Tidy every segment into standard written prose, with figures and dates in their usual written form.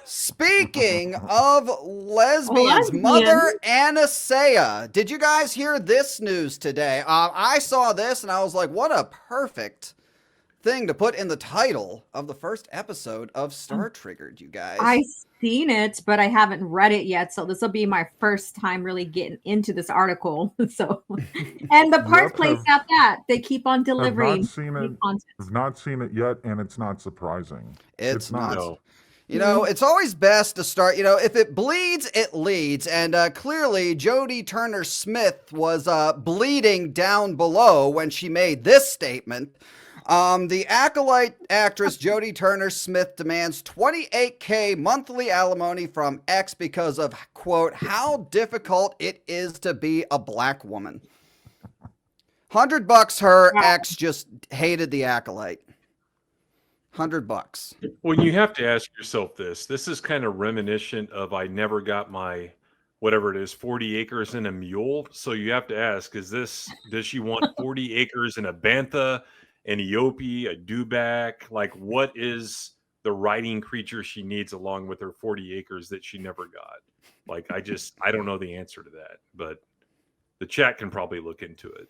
Speaking of lesbians, Lesbian. Mother Anastasia. Did you guys hear this news today? I saw this and I was like, what a perfect thing to put in the title of the first episode of Star Triggered, you guys. I seen it, but I haven't read it yet. So this will be my first time really getting into this article. So, and the park Yep, place at that, they keep on have not delivering seen it. new content. Have not seen it yet, and it's not surprising. It's It's not. not. No. You know, it's always best to start, if it bleeds, it leads. And clearly, Jodie Turner-Smith was bleeding down below when she made this statement. The Acolyte actress Jodie Turner-Smith demands $28K monthly alimony from ex because of, quote, how difficult it is to be a black woman. $100 her ex just hated the Acolyte. $100. Well, you have to ask yourself this. This is kind of reminiscent of I never got my whatever it is, 40 acres and a mule. So you have to ask, does she want 40 acres and a bantha, an eopie, a dewback? Like, what is the riding creature she needs along with her 40 acres that she never got? Like, I don't know the answer to that, but the chat can probably look into it.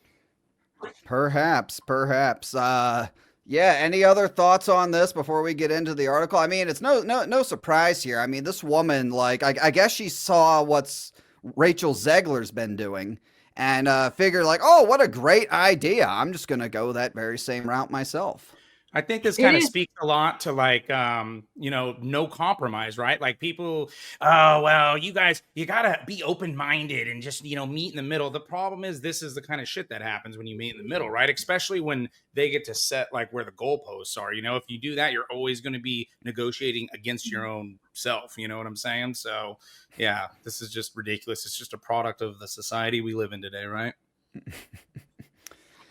Perhaps. Yeah, any other thoughts on this before we get into the article? I mean, it's no surprise here. I mean, this woman, like, I guess she saw what's Rachel Zegler's been doing and figured like, oh, what a great idea. I'm just going to go that very same route myself. I think this kind of speaks a lot to like, no compromise, right? Like people, oh, well, you guys, you got to be open-minded and just, meet in the middle. The problem is this is the kind of shit that happens when you meet in the middle, right? Especially when they get to set like where the goalposts are. If you do that, you're always going to be negotiating against your own self. You know what I'm saying? So yeah, this is just ridiculous. It's just a product of the society we live in today, right?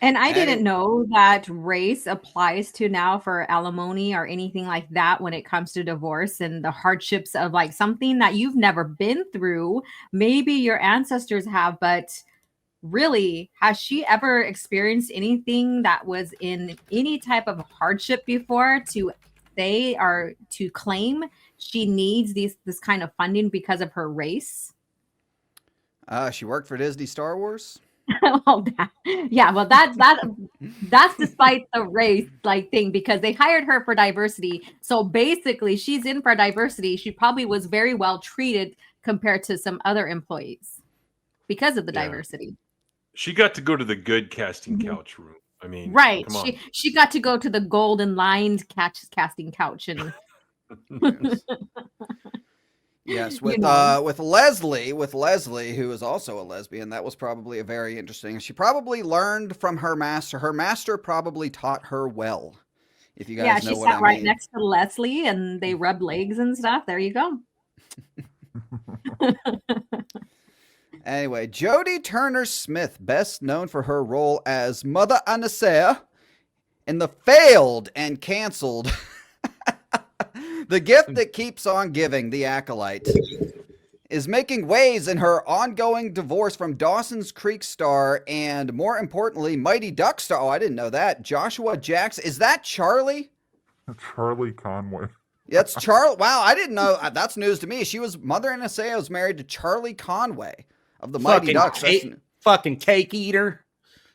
And I didn't know that race applies to now for alimony or anything like that when it comes to divorce and the hardships of like something that you've never been through. Maybe your ancestors have, but really, has she ever experienced anything that was in any type of hardship before to say or to claim she needs this kind of funding because of her race? She worked for Disney Star Wars. That's despite the race like thing because they hired her for diversity. So basically, she's in for diversity. She probably was very well treated compared to some other employees because of the diversity. She got to go to the good casting couch room. I mean, right? Come on. She got to go to the golden lined casting couch and. Yes, with Leslie, who is also a lesbian, that was probably a very interesting. She probably learned from her master. Her master probably taught her well. If you guys know what I mean. Yeah, she sat right next to Leslie, and they rubbed legs and stuff. There you go. Anyway, Jodie Turner-Smith, best known for her role as Mother Anastasia in the failed and canceled. The Gift That Keeps On Giving, The Acolyte, is making waves in her ongoing divorce from Dawson's Creek star and, more importantly, Mighty Duck star. Oh, I didn't know that. Joshua Jackson. Is that Charlie? Charlie Conway. That's Charlie. Wow, I didn't know. That's news to me. Mother Anastasia was married to Charlie Conway of the Mighty Ducks. Fucking cake eater.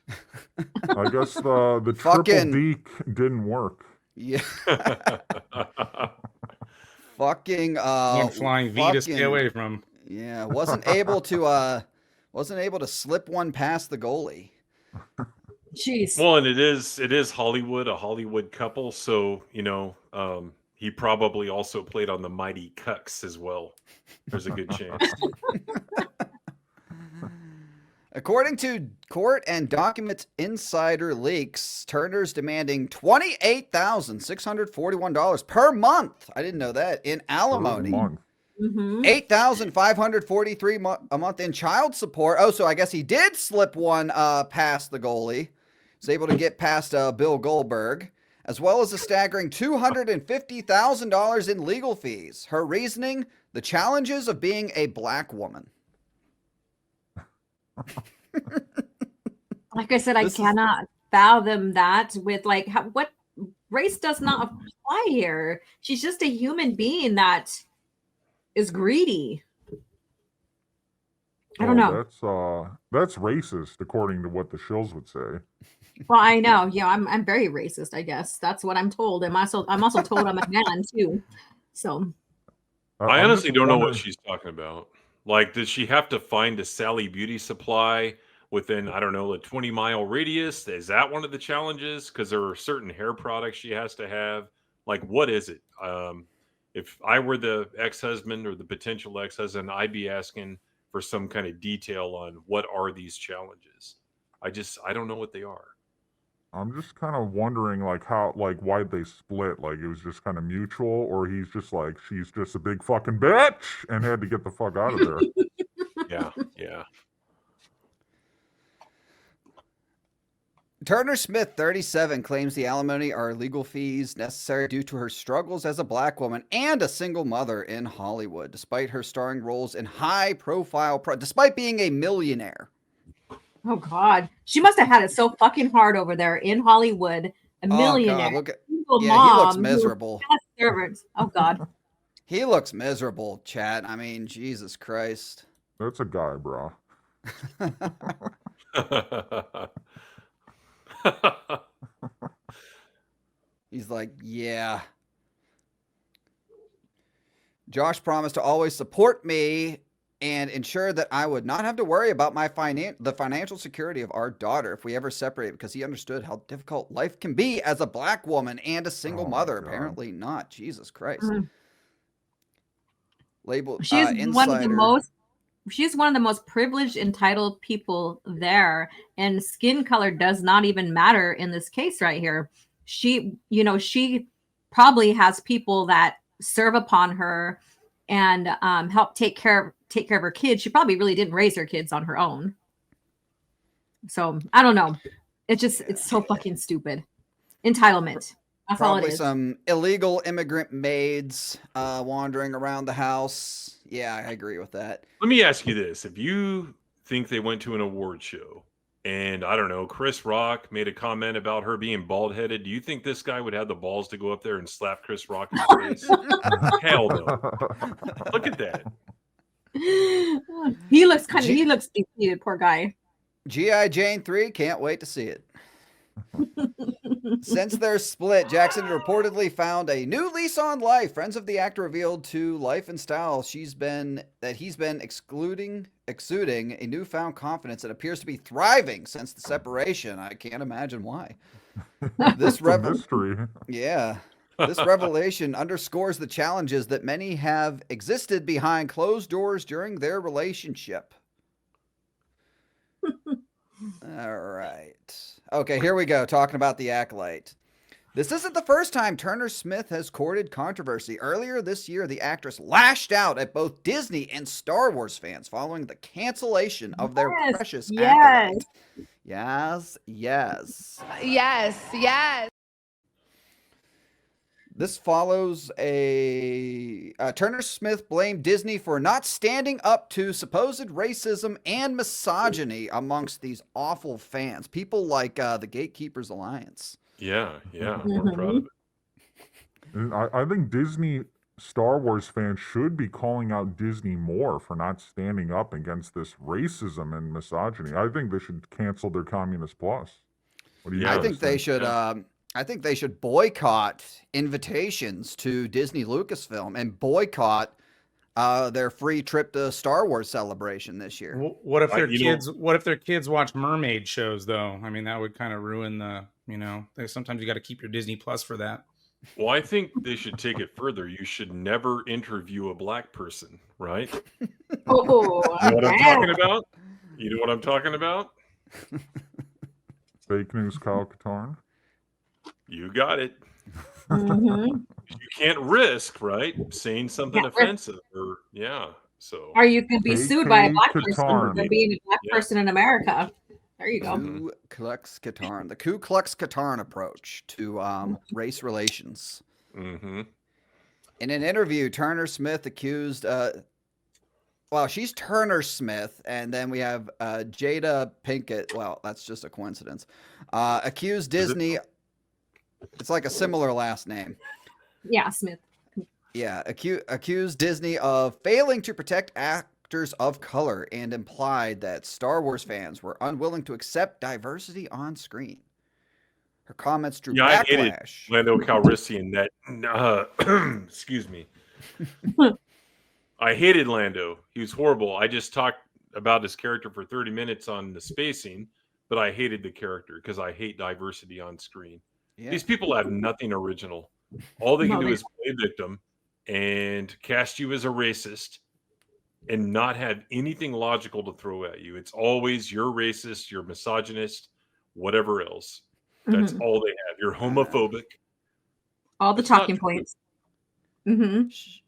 I guess the triple D didn't work. Yeah. Fucking flying V to stay away from. Yeah, wasn't able to slip one past the goalie. Jeez. Well, and it is Hollywood, a Hollywood couple, so he probably also played on the Mighty Cucks as well. There's a good chance. According to court and documents insider leaks, Turner's demanding $28,641 per month. I didn't know that in alimony. $8,543 a month in child support. Oh, so I guess he did slip one past the goalie. He's able to get past Bill Goldberg, as well as a staggering $250,000 in legal fees. Her reasoning: the challenges of being a black woman. Like I said, I cannot fathom that with like what race does not apply here. She's just a human being that is greedy. I don't know. That's racist, according to what the shills would say. Well, I know. Yeah, I'm very racist, I guess. That's what I'm told. I'm also told I'm a man too. So I honestly don't know what she's talking about. Like, does she have to find a Sally Beauty supply within, I don't know, a 20-mile radius? Is that one of the challenges? Because there are certain hair products she has to have. Like, what is it? If I were the ex-husband or the potential ex-husband, I'd be asking for some kind of detail on what are these challenges. I don't know what they are. I'm just kind of wondering, like, why'd they split? Like, it was just kind of mutual, or he's just like, she's just a big fucking bitch and had to get the fuck out of there. Yeah. Turner-Smith, 37, claims the alimony are legal fees necessary due to her struggles as a black woman and a single mother in Hollywood, despite her starring roles in high-profile, despite being a millionaire. oh God, she must have had it so fucking hard over there in Hollywood. A millionaire. Oh God, look at he looks miserable. Servants. Oh God. He looks miserable, chat. I mean, Jesus Christ. That's a guy, bro. He's like, yeah. Josh promised to always support me and ensure that I would not have to worry about the financial security of our daughter if we ever separated, because he understood how difficult life can be as a black woman and a single mother. Apparently not. Jesus Christ. Mm-hmm. Labeled She's one of the most. She's one of the most privileged, entitled people there, and skin color does not even matter in this case right here. She probably has people that serve upon her and help take care of her kids. She probably really didn't raise her kids on her own. So I don't know. It's so fucking stupid. Entitlement. That's probably all it is. Some illegal immigrant maids wandering around the house. Yeah, I agree with that. Let me ask you this. If you think they went to an award show and, I don't know, Chris Rock made a comment about her being bald-headed, do you think this guy would have the balls to go up there and slap Chris Rock in the face? Hell no. Look at that. He looks defeated, poor guy. G.I. Jane 3, can't wait to see it. Since their split, Jackson reportedly found a new lease on life. Friends of the actor revealed to Life and Style he's been exuding a newfound confidence and appears to be thriving since the separation. I can't imagine why. This mystery. Yeah. This revelation underscores the challenges that many have existed behind closed doors during their relationship. All right. Okay, here we go. Talking about the Acolyte. This isn't the first time Turner-Smith has courted controversy. Earlier this year, the actress lashed out at both Disney and Star Wars fans following the cancellation of their precious Acolyte. Yes. This follows a Turner-Smith blamed Disney for not standing up to supposed racism and misogyny amongst these awful fans. People like the Gatekeepers Alliance. Yeah, we're proud of it. And I think Disney Star Wars fans should be calling out Disney more for not standing up against this racism and misogyny. I think they should cancel their Communist Plus. What do you I think they should. I think they should boycott invitations to Disney Lucasfilm and boycott their free trip to Star Wars Celebration this year. What if their kids? What if their kids watch mermaid shows though? I mean, that would kind of ruin the. Sometimes you got to keep your Disney Plus for that. Well, I think they should take it further. You should never interview a black person, right? Oh, you know what I'm talking about? You know what I'm talking about? Fake news, Kyle Katarn. You got it. Mm-hmm. You can't risk, right? Saying something offensive or so. Or you can be sued by a black person for being a black person in America. There you go. Ku Klux Klan, the Ku Klux Klan approach to race relations. Mm-hmm. In an interview, Turner-Smith accused. She's Turner-Smith, and then we have Jada Pinkett. Well, that's just a coincidence. Accused Disney. It's like a similar last name. Yeah, Smith. Yeah, accused Disney of failing to protect actors of color and implied that Star Wars fans were unwilling to accept diversity on screen. Her comments drew Yeah, I hated backlash. Lando Calrissian. That excuse me. I hated Lando. He was horrible. I just talked about his character for 30 minutes on the spacing, but I hated the character because I hate diversity on screen. Yeah. These people have nothing original. All they can No, do they is play victim and cast you as a racist and not have anything logical to throw at you. It's always you're racist, you're misogynist, whatever else. That's Mhm. all they have. You're homophobic. All the That's not talking true. points. Hmm.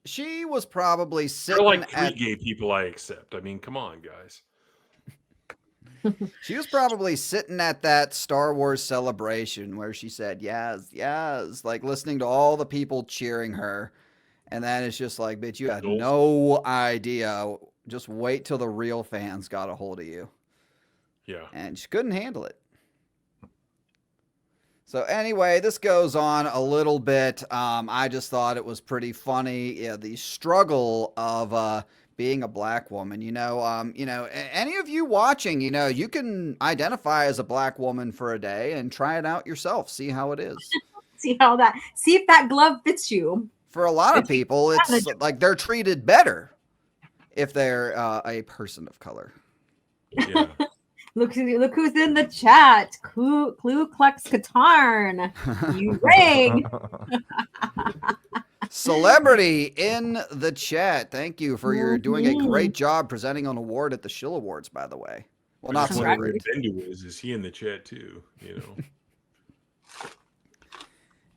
She was probably They're sitting like 3 at gay people I accept. I mean, come on, guys. she was probably sitting at that Star Wars celebration where she said yes, yes, like listening to all the people cheering her. And then it's just like, bitch, you had Jules? no idea. Just wait till the real fans got a hold of you. Yeah. And she couldn't handle it. So anyway, this goes on a little bit. I just thought it was pretty funny. Yeah, the struggle of being a black woman. Any of you watching, you can identify as a black woman for a day and try it out yourself. See how it is. See if that glove fits you. For a lot of It's people, it's like they're treated better if they're a person of color. Yeah. Look who's in the chat. Ku Klux Katarn. You rang. Celebrity in the chat. Thank you for your doing a Mhm. great job presenting an award at the Shill Awards, by the way. Well, I not just so wonder where great. Bendu is. Is he in the chat too? You know.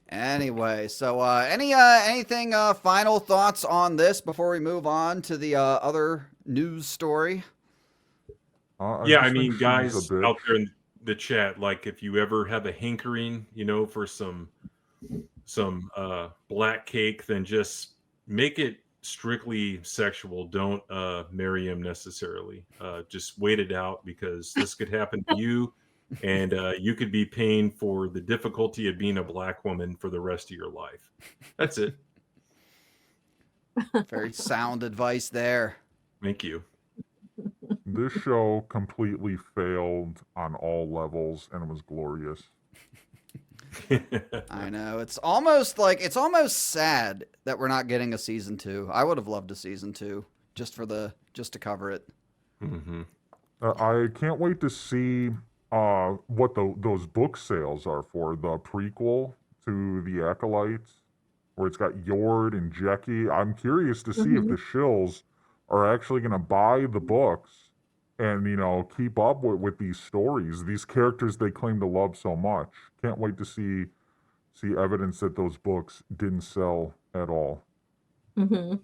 Anyway, so anything final thoughts on this before we move on to the other news story? Yeah, I just think mean, she's guys a bitch. out there in the chat, like if you ever have a hankering, for some black cake, then just make it strictly sexual. Don't marry him necessarily. Just wait it out because this could happen to you, and you could be paying for the difficulty of being a black woman for the rest of your life. That's it. Very sound advice there. Thank you. This show completely failed on all levels, and it was glorious. I know. It's almost sad that we're not getting a season 2. I would have loved a season 2 just to cover it. Mm-hmm. I can't wait to see what those book sales are for the prequel to the Acolyte, where it's got Yord and Jecki. I'm curious to see if the shills are actually going to buy the books and keep up with these stories, these characters they claim to love so much. Can't wait to see evidence that those books didn't sell at all. Mhm.